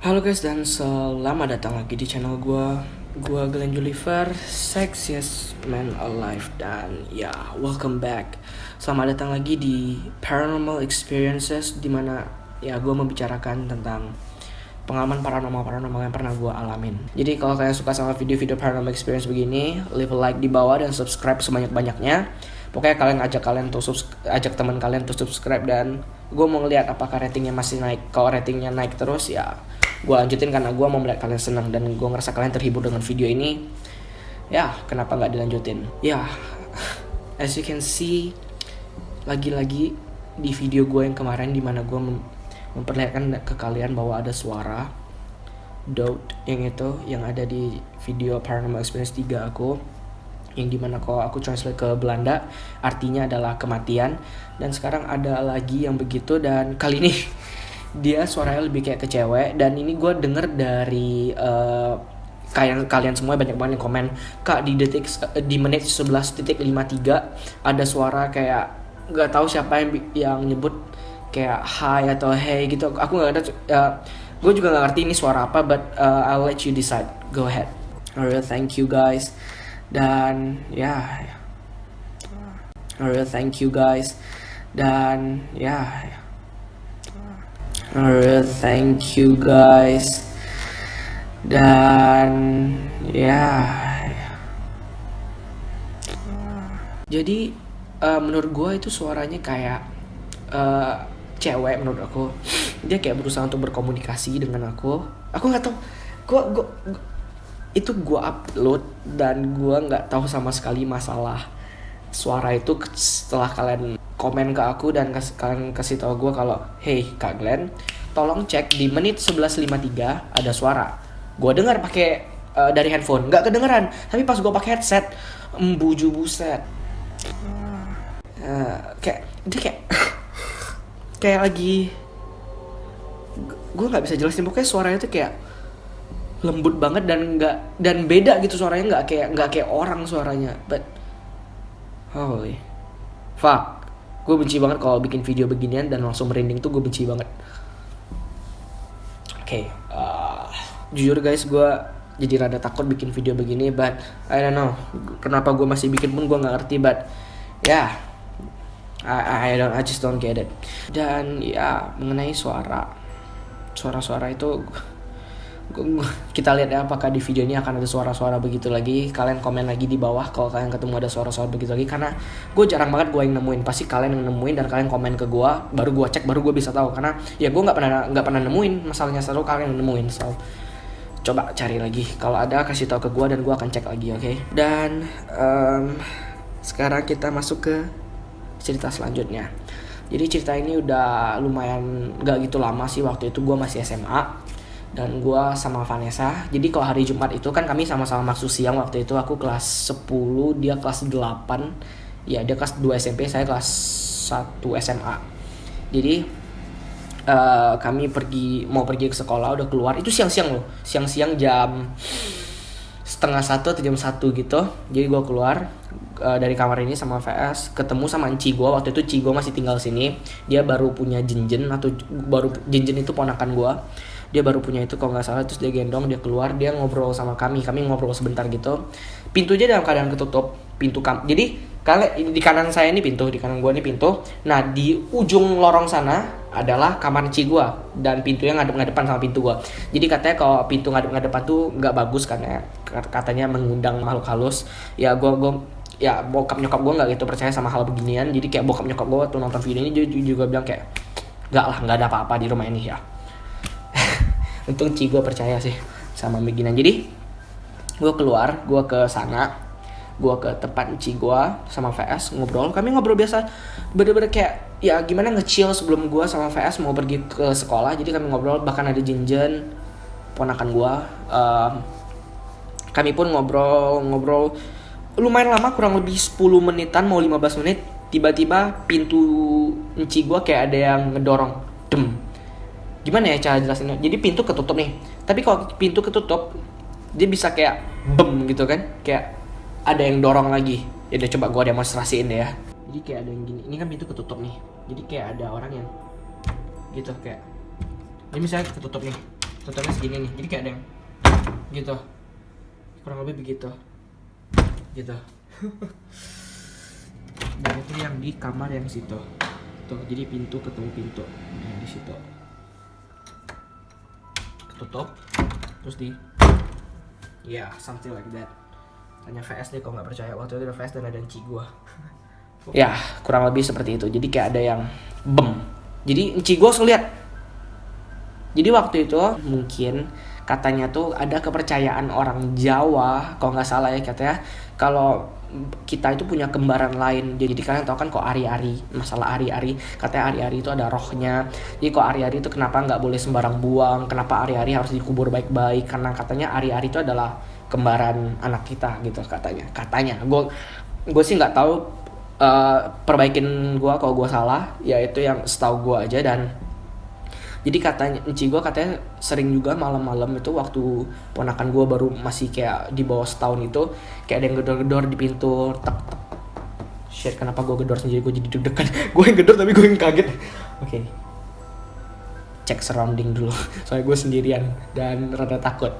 Halo guys dan selamat datang lagi di channel Gua Glenn Juliver, sexiest man alive. Dan ya, welcome back. Selamat datang lagi di Paranormal Experiences, dimana ya gue membicarakan tentang pengalaman paranormal yang pernah gue alamin. Jadi kalau kalian suka sama video-video paranormal experience begini, leave a like di bawah dan subscribe sebanyak-banyaknya. Pokoknya ajak teman kalian untuk subscribe, dan gue mau ngeliat apakah ratingnya masih naik. Kalau ratingnya naik terus ya gue lanjutin, karena gue mau melihat kalian senang dan gue ngerasa kalian terhibur dengan video ini. Ya, kenapa nggak dilanjutin? Ya, as you can see, lagi-lagi di video gue yang kemarin, dimana gue memperlihatkan ke kalian bahwa ada suara doubt yang ada di video Paranormal Experience 3 aku, yang dimana kalau aku translate ke Belanda artinya adalah kematian. Dan sekarang ada lagi yang begitu, dan kali ini dia suaranya lebih kayak ke cewek. Dan ini gue denger dari kalian semua banyak banget yang komen, "Kak, di menit 11.53 ada suara kayak nggak tahu siapa yang nyebut kayak hi atau hey gitu." Aku nggak ada, gue juga nggak ngerti ini suara apa, but I'll let you decide. Go ahead. Alright, thank you guys. Dan ya, alright, thank you guys. Dan ya, alright, thank you guys. Dan ya, jadi menurut gue itu suaranya kayak cewek. Menurut aku dia kayak berusaha untuk berkomunikasi dengan aku nggak tahu. Gue itu gue upload dan gue nggak tahu sama sekali masalah suara itu setelah kalian komen ke aku dan kalian kasih tahu gue kalau, "Hey Kak Glenn, tolong cek di menit 11.53 ada suara." Gue dengar pakai dari handphone, nggak kedengeran. Tapi pas gue pakai headset, buju buset, kayak dia kayak kayak lagi, gue nggak bisa jelasin. Pokoknya suaranya tuh kayak lembut banget dan beda gitu suaranya, nggak kayak orang suaranya. But holy fuck, gue benci banget kalau bikin video beginian dan langsung merinding tuh, gue benci banget. Oke, jujur guys, gue jadi rada takut bikin video begini, but I don't know kenapa gue masih bikin pun, gue nggak ngerti. But yeah, I just don't get it. Dan ya, mengenai suara itu, kita lihat ya apakah di video ini akan ada suara-suara begitu lagi. Kalian komen lagi di bawah kalau kalian ketemu ada suara-suara begitu lagi, karena gue jarang banget gue yang nemuin. Pasti kalian yang nemuin dan kalian komen ke gue, baru gue cek, baru gue bisa tahu. Karena ya gue nggak pernah nemuin, masalahnya selalu kalian yang nemuin. So coba cari lagi, kalau ada kasih tahu ke gue dan gue akan cek lagi, oke? Dan sekarang kita masuk ke cerita selanjutnya. Jadi cerita ini udah lumayan gak gitu lama sih. Waktu itu gue masih SMA dan gue sama Vanessa. Jadi kalau hari Jumat itu kan kami sama-sama masuk siang. Waktu itu aku kelas 10, dia kelas 8. Ya, dia kelas 2 SMP, saya kelas 1 SMA. Jadi kami mau pergi ke sekolah, udah keluar. Itu siang-siang loh. Siang-siang jam setengah 1 atau jam 1 gitu. Jadi gue keluar dari kamar ini sama VS, ketemu sama Enci gue. Waktu itu Enci gue masih tinggal sini. Dia baru punya Jinjin, Jinjin itu ponakan gue. Dia baru punya itu kalau nggak salah. Terus dia gendong, dia keluar, dia ngobrol sama kami ngobrol sebentar gitu. Pintunya dalam keadaan ketutup, jadi di kanan saya ini pintu, di kanan gue ini pintu. Nah, di ujung lorong sana adalah kamar Ci gue, dan pintunya ngadep-ngadepan sama pintu gue. Jadi katanya kalau pintu ngadep-ngadepan tuh nggak bagus, karena katanya mengundang makhluk halus. Ya ya bokap nyokap gue nggak gitu percaya sama hal beginian. Jadi kayak bokap nyokap gue tuh nonton video ini juga bilang kayak, nggak ada apa-apa di rumah ini ya. Untung Ci gue percaya sih sama beginian. Jadi gue keluar, gue ke sana, gue ke tempat Ci gue sama VS ngobrol. Kami ngobrol biasa, bener-bener kayak ya gimana nge-chill sebelum gue sama VS mau pergi ke sekolah. Jadi kami ngobrol, bahkan ada Jinjen ponakan gue. Kami pun ngobrol lumayan lama, kurang lebih 10 menitan, mau 15 menit. Tiba-tiba pintu Ci gue kayak ada yang ngedorong, dem. Gimana ya cara jelasinnya? Jadi pintu ketutup nih, tapi kalau pintu ketutup dia bisa kayak bem gitu kan, kayak ada yang dorong lagi. Ya udah, coba gue demonstrasiin deh ya. Jadi kayak ada yang gini, ini kan pintu ketutup nih. Jadi kayak ada orang yang gitu, kayak ini misalnya ketutup nih. tutupnya segini nih, jadi kayak ada yang gitu, kurang lebih begitu gitu. Dan itu yang di kamar yang situ tuh, jadi pintu ketemu pintu yang di situ ketutup, terus di something like that. Tanya VS deh kalau nggak percaya, waktu itu ada VS dan ada enci gua. Ya kurang lebih seperti itu, jadi kayak ada yang bem, jadi enci gua ngeliat. Jadi waktu itu mungkin katanya tuh ada kepercayaan orang Jawa, kalau nggak salah ya, katanya kalau kita itu punya kembaran lain. Jadi kalian tahu kan kok ari-ari, masalah ari-ari, katanya ari-ari itu ada rohnya. Jadi kok ari-ari itu kenapa nggak boleh sembarang buang, kenapa ari-ari harus dikubur baik-baik, karena katanya ari-ari itu adalah kembaran anak kita gitu katanya. Gue sih nggak tahu, perbaikin gue kalau gue salah, ya itu yang setahu gue aja. Dan jadi katanya enci gue katanya sering juga malam-malam itu waktu ponakan gue baru masih kayak di bawah setahun itu, kayak ada yang gedor-gedor di pintu, tek tek. Shit, kenapa gue gedor sendiri, gue jadi deg-degan. Gue yang gedor tapi gue yang kaget. Oke. Cek surrounding dulu, soalnya gue sendirian dan rada takut.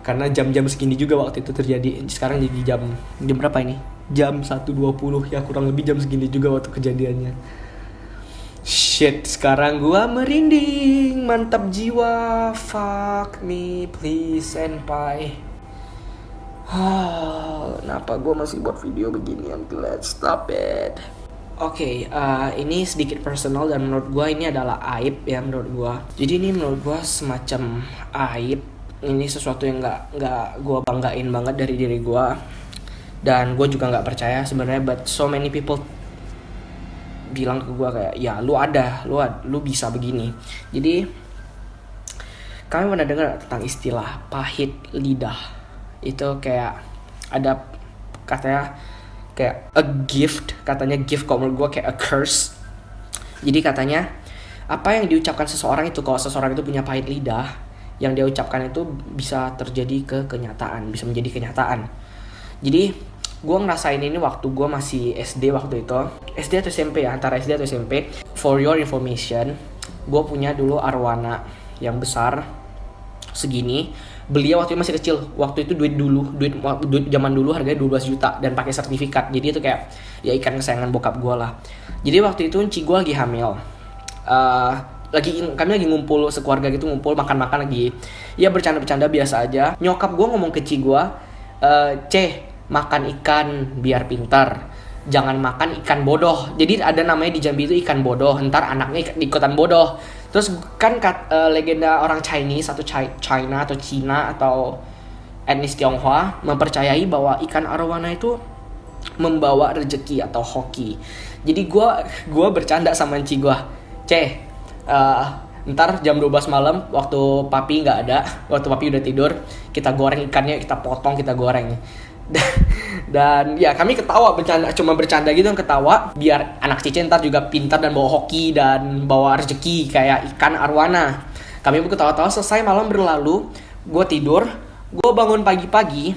Karena jam-jam segini juga waktu itu terjadi. Sekarang jadi jam berapa ini? Jam 1.20 ya, kurang lebih jam segini juga waktu kejadiannya. Shit, sekarang gua merinding, mantap jiwa. Fuck me, please, senpai. Kenapa gua masih buat video begini? I'm glad, stop it. Oke, ini sedikit personal dan menurut gua ini adalah aib ya menurut gua. Jadi ini menurut gua semacam aib. Ini sesuatu yang nggak gua banggain banget dari diri gua. Dan gua juga nggak percaya sebenarnya, but so many people bilang ke gue kayak, ya lu bisa begini. Jadi kalian pernah dengar tentang istilah pahit lidah? Itu kayak ada katanya kayak a gift, katanya gift, kalau menurut gue kayak a curse. Jadi katanya apa yang diucapkan seseorang itu, kalau seseorang itu punya pahit lidah, yang dia ucapkan itu bisa terjadi ke kenyataan, bisa menjadi kenyataan. Jadi gue ngerasain ini waktu gue masih SD waktu itu. SD atau SMP ya, antara SD atau SMP. For your information, gue punya dulu arwana yang besar segini. Beliau waktu itu masih kecil. Waktu itu duit zaman dulu harganya 12 juta dan pakai sertifikat. Jadi itu kayak ya ikan kesayangan bokap gue lah. Jadi waktu itu enci gue lagi hamil. Kami lagi ngumpul sekeluarga gitu, ngumpul makan-makan lagi. Ya bercanda-bercanda biasa aja. Nyokap gue ngomong ke enci gue, makan ikan biar pintar, jangan makan ikan bodoh. Jadi ada namanya di Jambi itu ikan bodoh, ntar anaknya ikutan bodoh. Terus kan legenda orang Chinese atau China atau Cina atau etnis Tionghoa mempercayai bahwa ikan arowana itu membawa rezeki atau hoki. Jadi gue bercanda sama enci gue, ntar jam 12 malam waktu papi nggak ada, waktu papi udah tidur, kita goreng ikannya, kita potong, kita goreng. Dan ya kami ketawa, cuma bercanda gitu, ketawa biar anak cici ntar juga pintar dan bawa hoki dan bawa rezeki kayak ikan arwana. Kami pun ketawa-tawa. Selesai malam berlalu, gue tidur, gue bangun pagi-pagi.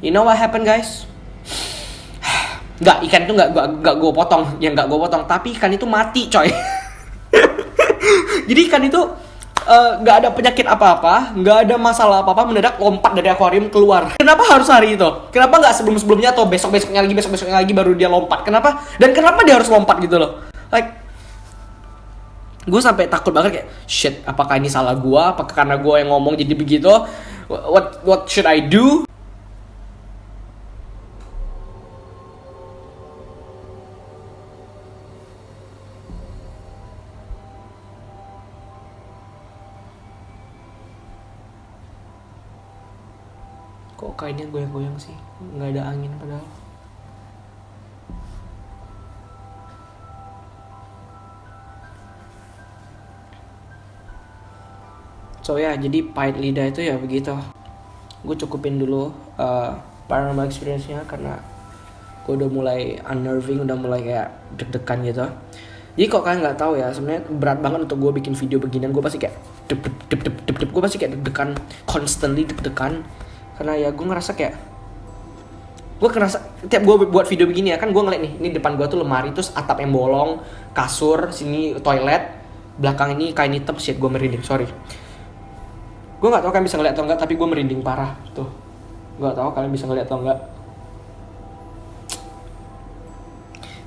You know what happened guys? Ikan itu nggak gue potong, tapi ikan itu mati coy. Jadi ikan itu nggak ada penyakit apa-apa, nggak ada masalah apa-apa, mendadak lompat dari akuarium keluar. Kenapa harus hari itu? Kenapa nggak sebelum-sebelumnya atau besok-besoknya lagi baru dia lompat? Kenapa? Dan kenapa dia harus lompat gitu loh? Like, gue sampai takut banget kayak, shit, apakah ini salah gue? Apakah karena gue yang ngomong jadi begitu? What should I do? Kok kainnya goyang-goyang sih? Nggak ada angin padahal. So ya, jadi pahit lidah itu ya begitu. Gue cukupin dulu paranormal experience-nya karena gue udah mulai unnerving, udah mulai kayak deg-degan gitu. Jadi kok kalian nggak tahu ya, sebenarnya berat banget untuk gue bikin video beginian. Gue pasti kayak deg-deg, gue pasti kayak deg-degan, constantly deg-degan. Karena ya gue ngerasa tiap gue buat video begini ya kan, gue ngeliat nih, ini depan gue tuh lemari, terus atap yang bolong, kasur, sini toilet, belakang ini kain hitam, shit gue merinding, sorry. Gue nggak tahu kalian bisa ngeliat atau enggak, tapi gue merinding parah tuh. Gue nggak tahu kalian bisa ngeliat atau enggak.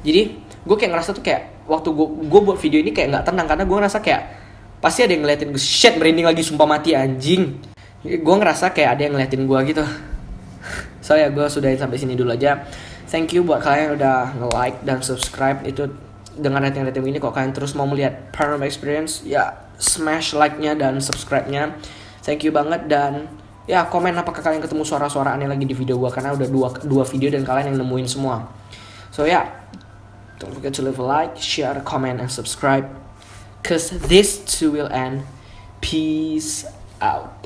Jadi gue kayak ngerasa tuh kayak waktu gue buat video ini kayak nggak tenang, karena gue ngerasa kayak pasti ada yang ngeliatin gue. Shit, merinding lagi, sumpah mati anjing. Gue ngerasa kayak ada yang ngeliatin gue gitu. So ya, gue sudahin sampai sini dulu aja. Thank you buat kalian yang udah nge-like dan subscribe. Itu dengan rating-rating ini, kalau kalian terus mau melihat paranormal experience, ya smash like-nya dan subscribe-nya. Thank you banget. Dan ya komen apakah kalian ketemu suara-suara aneh lagi di video gue, karena udah dua video dan kalian yang nemuin semua. So ya, don't forget to leave a like, share, comment, and subscribe, cause this too will end. Peace out.